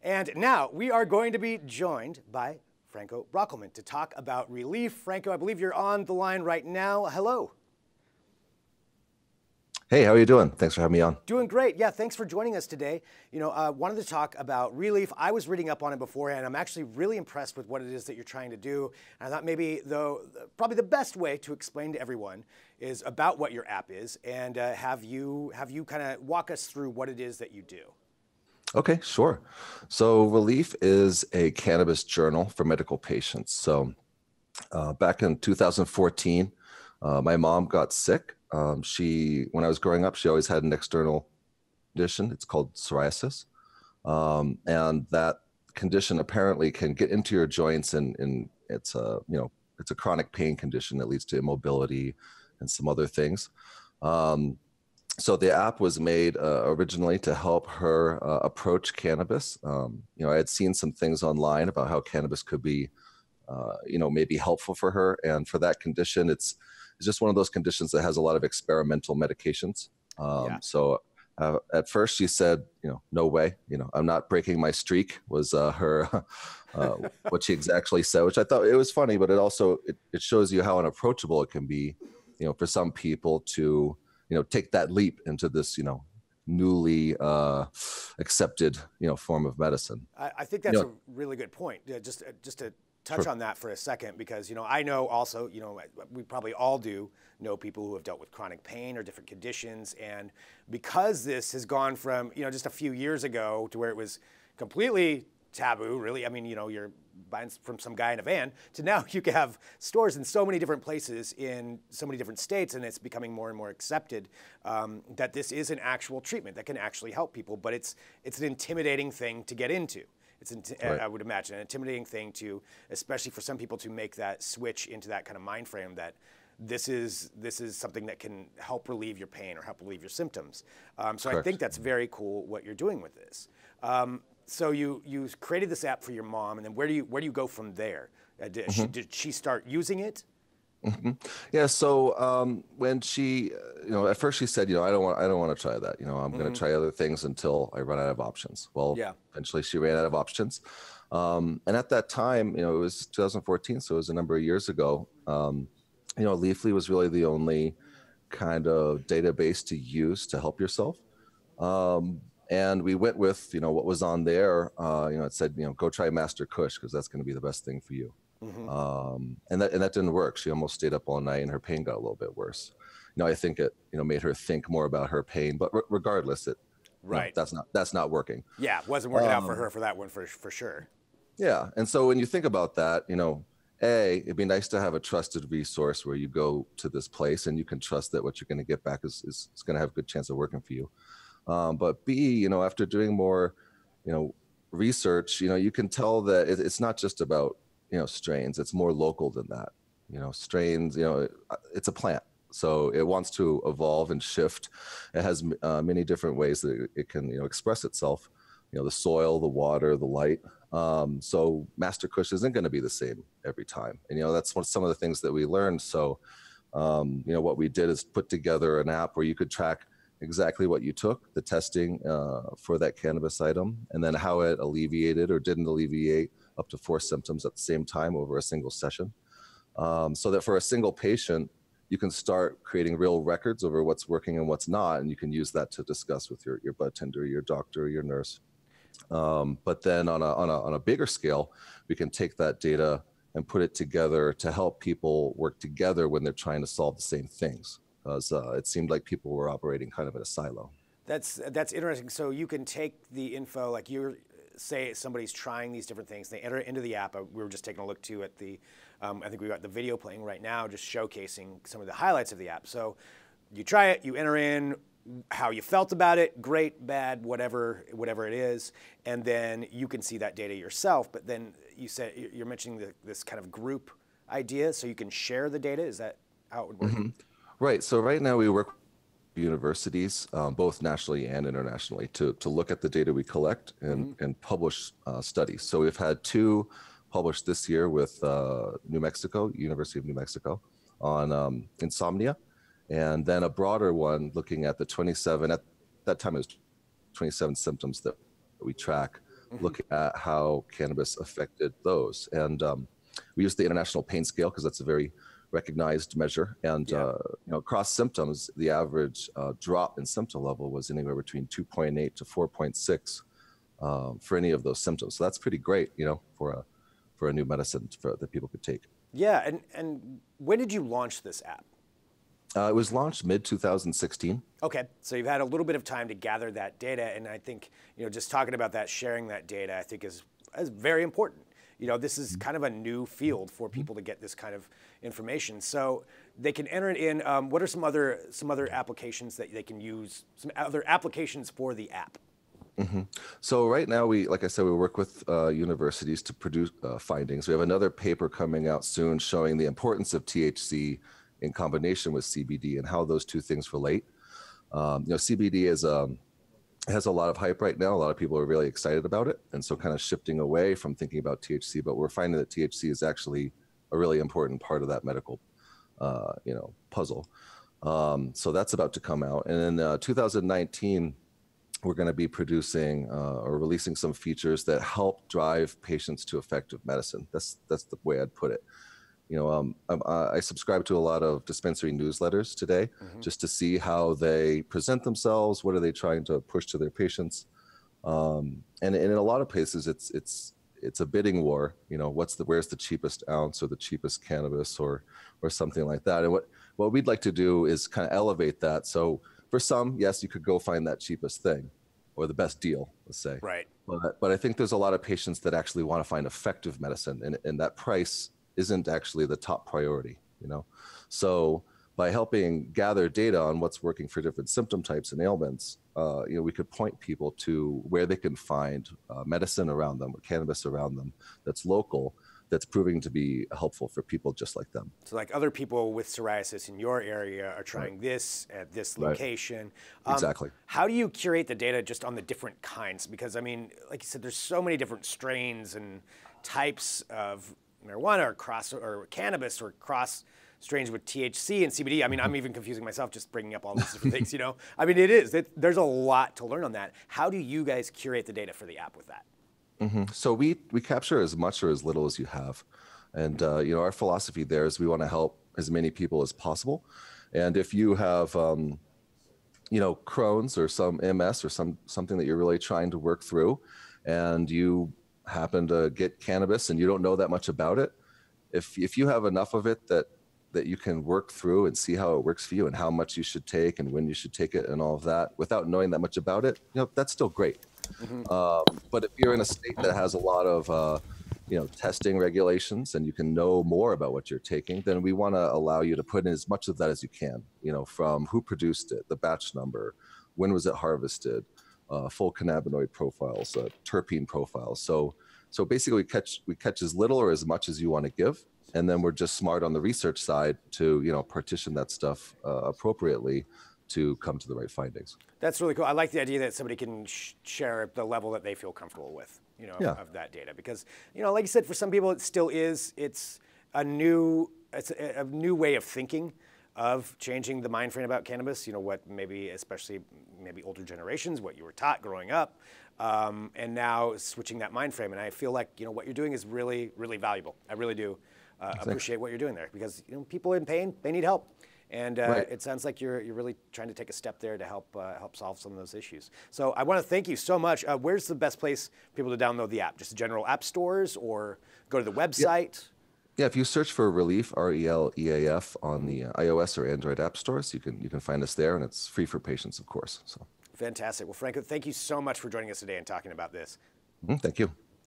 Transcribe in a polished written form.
And now we are going to be joined by Franco Brockelman to talk about Releaf. Franco, I believe you're on the line right now. Hello. Hey, how are you doing? Thanks for having me on. Doing great. Yeah, thanks for joining us today. Wanted to talk about Releaf. I was reading up on it beforehand. I'm actually really impressed with what it is that you're trying to do. And I thought maybe, though, probably the best way to explain to everyone is about what your app is, and have you kind of walk us through what it is that you do. Okay, sure. So Releaf is a cannabis journal for medical patients. So back in 2014, my mom got sick. When I was growing up, she always had an external condition. It's called psoriasis. And that condition apparently can get into your joints, and it's a chronic pain condition that leads to immobility and some other things. So the app was made originally to help her approach cannabis. I had seen some things online about how cannabis could be, maybe helpful for her. And for that condition, it's just one of those conditions that has a lot of experimental medications. So at first she said, no way, I'm not breaking my streak was her, what she exactly said, which I thought it was funny, but it shows you how unapproachable it can be, for some people to, take that leap into this, newly accepted, form of medicine. I think that's a really good point. Just to touch on that for a second, because, I know also, we probably all do know people who have dealt with chronic pain or different conditions. And because this has gone from, just a few years ago to where it was completely taboo, really. I mean, you're buying from some guy in a van, to now you can have stores in so many different places in so many different states, and it's becoming more and more accepted that this is an actual treatment that can actually help people. But it's an intimidating thing to get into. Right. I would imagine an intimidating thing to, especially for some people, to make that switch into that kind of mind frame that this is something that can help relieve your pain or help relieve your symptoms. So I think that's very cool what you're doing with this. So you created this app for your mom, and then where do you go from there? Did she start using it? Mm-hmm. Yeah. So when she, at first she said, I don't want to try that. I'm going to try other things until I run out of options. Well, eventually she ran out of options. And at that time, it was 2014, so it was a number of years ago. Leafly was really the only kind of database to use to help yourself. And we went with, what was on there. It said, go try Master Kush, because that's going to be the best thing for you. And that didn't work. She almost stayed up all night, and her pain got a little bit worse. I think it, made her think more about her pain. But regardless, that's not working. Yeah, wasn't working out for her for that one for sure. Yeah, and so when you think about that, it'd be nice to have a trusted resource where you go to this place and you can trust that what you're going to get back is going to have a good chance of working for you. But B, after doing more, research, you can tell that it's not just about, strains. It's more local than that. Strains, it's a plant. So it wants to evolve and shift. It has many different ways that it can, express itself. The soil, the water, the light. So Master Kush isn't going to be the same every time. And, that's some of the things that we learned. So, what we did is put together an app where you could track exactly what you took, the testing for that cannabis item, and then how it alleviated or didn't alleviate up to 4 symptoms at the same time over a single session. So that for a single patient, you can start creating real records over what's working and what's not, and you can use that to discuss with your bud tender, your doctor, your nurse. But then on a bigger scale, we can take that data and put it together to help people work together when they're trying to solve the same things. Because it seemed like people were operating kind of in a silo. That's interesting. So you can take the info, like say somebody's trying these different things, they enter it into the app. We were just taking a look too at the, I think we got the video playing right now, just showcasing some of the highlights of the app. So you try it, you enter in how you felt about it, great, bad, whatever it is, and then you can see that data yourself. But then you're mentioning this kind of group idea, so you can share the data. Is that how it would work? Mm-hmm. Right. So right now we work with universities, both nationally and internationally, to look at the data we collect and publish studies. So we've had 2 published this year with New Mexico, University of New Mexico, on insomnia, and then a broader one looking at the 27, at that time it was 27 symptoms that we track looking at how cannabis affected those. And we used the International Pain Scale because that's a very recognized measure. And across symptoms, the average drop in symptom level was anywhere between 2.8 to 4.6 for any of those symptoms. So that's pretty great, for a new medicine that people could take. Yeah, and when did you launch this app? It was launched mid-2016. Okay, so you've had a little bit of time to gather that data, and I think just talking about that, sharing that data, I think is very important. This is kind of a new field for people to get this kind of information. So they can enter it in. What are some other applications that they can use? Some other applications for the app? So right now, like I said, we work with universities to produce findings. We have another paper coming out soon showing the importance of THC in combination with CBD and how those two things relate. CBD has a lot of hype right now. A lot of people are really excited about it. And so kind of shifting away from thinking about THC, but we're finding that THC is actually a really important part of that medical, puzzle. So that's about to come out. And in 2019, we're going to be producing or releasing some features that help drive patients to effective medicine. That's the way I'd put it. I subscribe to a lot of dispensary newsletters today just to see how they present themselves. What are they trying to push to their patients? And in a lot of places, it's a bidding war. Where's the cheapest ounce or the cheapest cannabis or something like that. And what we'd like to do is kind of elevate that. So for some, yes, you could go find that cheapest thing or the best deal, let's say. Right. But I think there's a lot of patients that actually want to find effective medicine, and that price isn't actually the top priority, So by helping gather data on what's working for different symptom types and ailments, we could point people to where they can find medicine around them or cannabis around them that's local, that's proving to be helpful for people just like them. So like other people with psoriasis in your area are trying this at this location. Exactly. How do you curate the data just on the different kinds? Because like you said, there's so many different strains and types of marijuana or cannabis or cross strains with THC and CBD. I'm even confusing myself just bringing up all these different things, there's a lot to learn on that. How do you guys curate the data for the app with that? So we capture as much or as little as you have. And, our philosophy there is we want to help as many people as possible. And if you have, Crohn's or some MS or something that you're really trying to work through, and you happen to get cannabis and you don't know that much about it, if you have enough of it that you can work through and see how it works for you and how much you should take and when you should take it and all of that without knowing that much about it, that's still great. But if you're in a state that has a lot of testing regulations and you can know more about what you're taking, then we want to allow you to put in as much of that as you can, from who produced it, the batch number, when was it harvested, full cannabinoid profiles, terpene profiles. So basically we catch as little or as much as you want to give. And then we're just smart on the research side to, partition that stuff appropriately to come to the right findings. That's really cool. I like the idea that somebody can share the level that they feel comfortable with, of that data. Because, like you said, for some people it still is. It's a new way of thinking, of changing the mind frame about cannabis. What especially older generations, what you were taught growing up, and now switching that mind frame. And I feel like what you're doing is really, really valuable. I really do appreciate what you're doing there, because people in pain, they need help. And right. It sounds like you're really trying to take a step there to help solve some of those issues. So I want to thank you so much. Where's the best place for people to download the app? Just general app stores, or go to the website? Yeah, if you search for Releaf, RELEAF, on the iOS or Android app stores, you can find us there, and it's free for patients, of course. So fantastic. Well, Franco, thank you so much for joining us today and talking about this. Thank you.